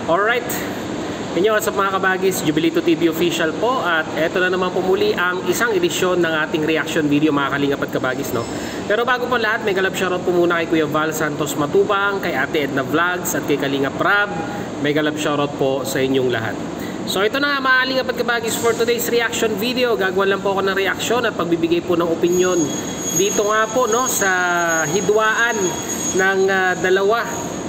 Alright, inyo what's up mga kabagis, Jubilito TV official po. At eto na naman po muli ang isang edisyon ng ating reaction video mga kalingap at kabagis, no? Pero bago po lahat, may galap shoutout po muna kay Kuya Val Santos Matubang, kay Ate Edna Vlogs at kay Kalingap Rab. May galap shoutout po sa inyong lahat. So ito na nga mga kalingap at kabagis for today's reaction video. Gagawa lang po ako ng reaction at pagbibigay po ng opinion dito nga po, no, sa hidwaan ng dalawa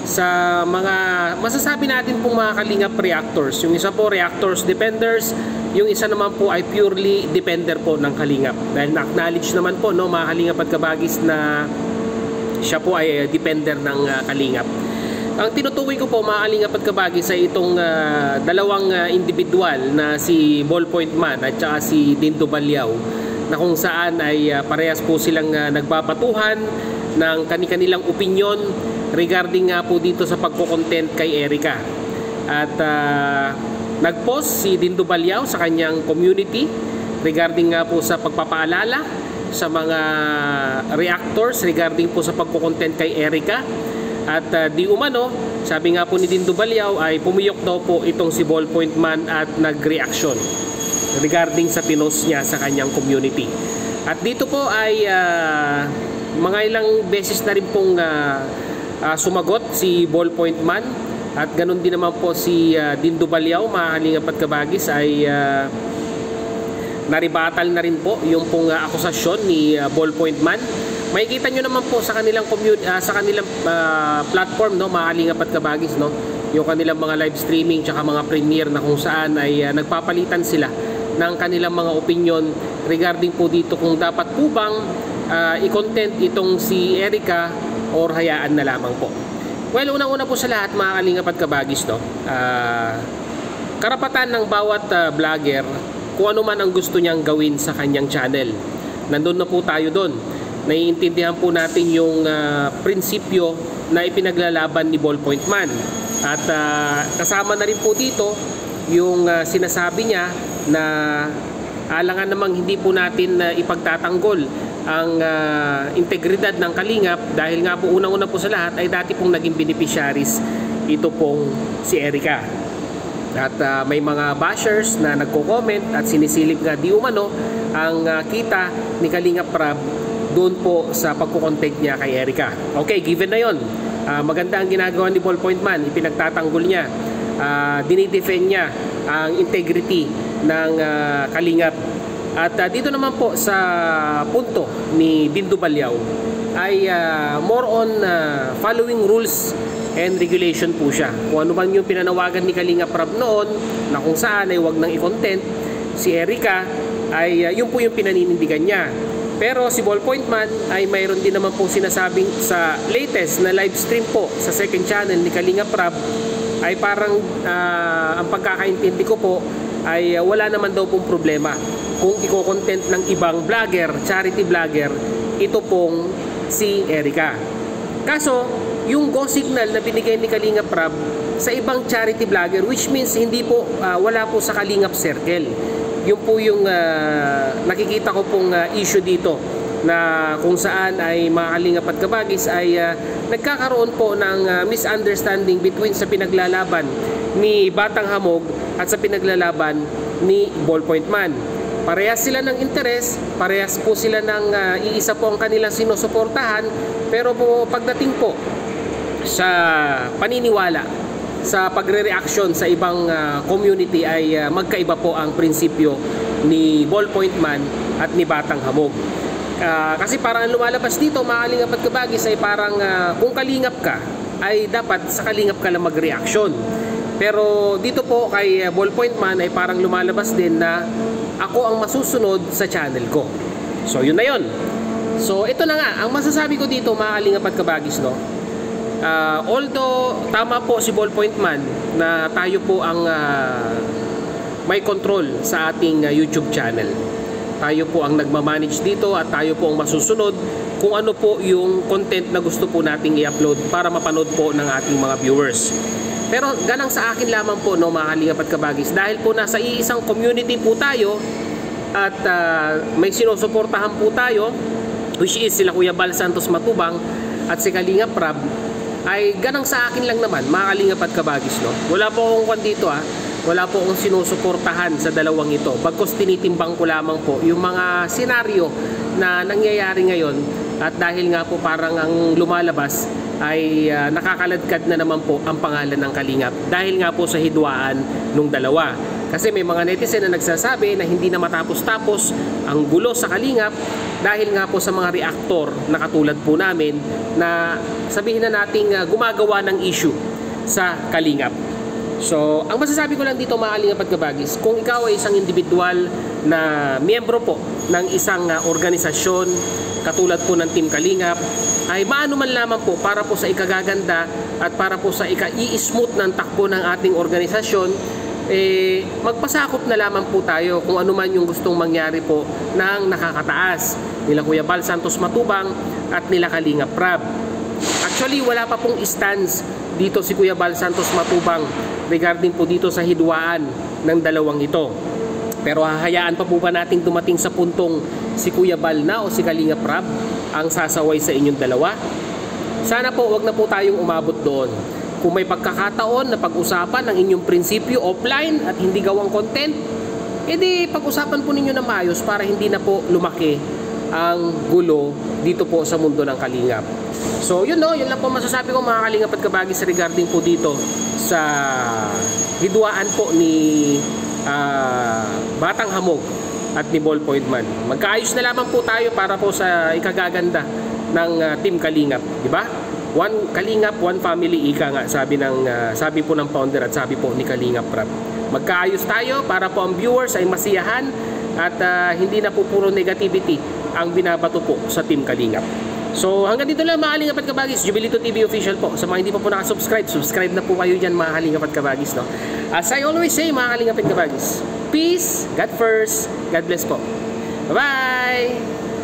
sa mga masasabi natin pong mga kalingap reactors. Yung isa po reactors dependers, yung isa naman po ay purely depender po ng kalingap. Dahil na-acknowledge naman po, no, mga kalingap at kabagis na siya po ay depender ng kalingap. Ang tinutukoy ko po mga kalingap at kabagis ay itong dalawang individual na si Ballpoint Man at saka si Dindo Balyaw, na kung saan ay parehas po silang nagbabatuhan ng kanilang opinion regarding nga po dito sa pagko-content kay Erica. At nag-post si Dindo Balyaw sa kanyang community regarding nga po sa pagpapaalala sa mga reactors regarding po sa pagko-content kay Erica. At di umano, sabi nga po ni Dindo Balyaw ay pumiyok daw po itong si Ballpoint Man at nag-reaction regarding sa pinost niya sa kanyang community. At dito po ay mga ilang beses na rin pong sumagot si Ballpoint Man, at ganun din naman po si Dindo Balyaw mga kalingap at kabagis ay naribatal na rin po yung pong akusasyon ni Ballpoint Man. Makikita nyo naman po sa kanilang platform, no, mga kalingap at kabagis, no, yung kanilang mga live streaming tsaka mga premiere na kung saan ay nagpapalitan sila ng kanilang mga opinion regarding po dito kung dapat po bang i-content itong si Erica or hayaan na lamang po. Well, unang-una po sa lahat mga kalingap at kabagis, no, karapatan ng bawat vlogger kung ano man ang gusto niyang gawin sa kanyang channel. Nandun na po tayo doon. Naiintindihan po natin yung prinsipyo na ipinaglalaban ni Ballpoint Man. At kasama na rin po dito yung sinasabi niya na alangan namang hindi po natin ipagtatanggol ang integridad ng kalingap, dahil nga po unang-una po sa lahat ay dati pong naging beneficiaries ito pong si Erica. At may mga bashers na nagko-comment at sinisilip nga di umano ang kita ni Kalingap Rab doon po sa pagko-content niya kay Erica. Okay, given na yon. Maganda ang ginagawa ni Ballpoint Man, ipinagtatanggol niya, dinidefend niya ang integrity ng kalingap. At dito naman po sa punto ni Dindo Balyaw ay more on following rules and regulation po siya. Kung ano man yung pinanawagan ni Kalingap Rab noon na kung saan ay wag nang i-content si Erica, ay yun po yung pinaninindigan niya. Pero si Ballpoint Man ay mayroon din naman po sinasabing sa latest na live stream po sa second channel ni Kalingap Rab ay parang ang pagkakaintindi ko po ay wala naman daw pong problema kung i-content ng ibang vlogger, charity vlogger, ito pong si Erica. Kaso, yung go signal na binigay ni Kalingap Rab sa ibang charity vlogger, which means hindi po, wala po sa Kalingap Circle. Yun po yung nakikita ko pong issue dito, na kung saan ay mga kalingap at kabagis ay nagkakaroon po ng misunderstanding between sa pinaglalaban ni Batang Hamog at sa pinaglalaban ni Ballpoint Man. Parehas sila ng interes, parehas po sila ng iisa po ang kanilang sinusuportahan, pero po pagdating po sa paniniwala, sa pagre-reaction sa ibang community ay magkaiba po ang prinsipyo ni Ballpoint Man at ni Batang Hamog. Kasi parang lumalabas dito mga kalingap at kabagis ay parang kung kalingap ka ay dapat sa kalingap ka lang mag-reaction. Pero dito po kay Ballpoint Man ay parang lumalabas din na ako ang masusunod sa channel ko. So yun na yun. So ito na nga ang masasabi ko dito mga kalingap at kabagis, no. Although tama po si Ballpoint Man na tayo po ang may control sa ating YouTube channel. Tayo po ang nagmamanage dito at tayo po ang masusunod kung ano po yung content na gusto po nating i-upload para mapanood po ng ating mga viewers. Pero ganang sa akin lamang po, no, mga kalingap at kabagis, dahil po nasa iisang community po tayo at may sinusuportahan po tayo, which is sila Kuya Val Santos Matubang at si Kalingap Rab, ay ganang sa akin lang naman, mga kalingap at kabagis, no? Wala po akong kwan dito, wala po akong sinusuportahan sa dalawang ito. Bagkus tinitimbang ko lamang po yung mga senaryo na nangyayari ngayon, at dahil nga po parang ang lumalabas ay nakakaladkad na naman po ang pangalan ng Kalingap dahil nga po sa hidwaan nung dalawa. Kasi may mga netizen na nagsasabi na hindi na matapos-tapos ang gulo sa Kalingap dahil nga po sa mga reaktor na katulad po namin na sabihin na nating gumagawa ng issue sa Kalingap. So, ang masasabi ko lang dito, mga kalingap at kabagis, kung ikaw ay isang individual na miyembro po ng isang organisasyon katulad po ng Team Kalingap, ay maano man lamang po para po sa ikagaganda at para po sa i-smooth ng takbo ng ating organisasyon, magpasakop na lamang po tayo kung ano man yung gustong mangyari po ng nakakataas nila Kuya Bal Santos Matubang at nila Kalingap Rab. Actually, wala pa pong stance dito si Kuya Bal Santos Matubang regarding po dito sa hidwaan ng dalawang ito. Pero hahayaan pa po ba nating dumating sa puntong si Kuya Bal na o si Kalingap Rab ang sasaway sa inyong dalawa? Sana po wag na po tayong umabot doon. Kung may pagkakataon na pag-usapan ang inyong prinsipyo offline at hindi gawang content, edi pag-usapan po ninyo na maayos para hindi na po lumaki ang gulo dito po sa mundo ng Kalingap. So yun no, yun lang po masasabi ko mga kalingap at kabagis regarding po dito sa hidwaan po ni Batang Hamog at ni Ballpoint Man. Magkaayos na lamang po tayo para po sa ikagaganda ng Team Kalingap, di ba? One Kalingap, one family, ika nga sabi po ng founder at sabi po ni Kalingap Rab. Magkaayos tayo para po ang viewers ay masiyahan at hindi na po puro negativity ang binabato po sa Team Kalingap. So hanggang dito lang mga kalingap at kabagis, Jubilito TV official po. Sa mga hindi pa po nakasubscribe, subscribe na po kayo dyan mga kalingap at kabagis, no? As I always say mga kalingap at kabagis, peace, God first, God bless po. Bye-bye!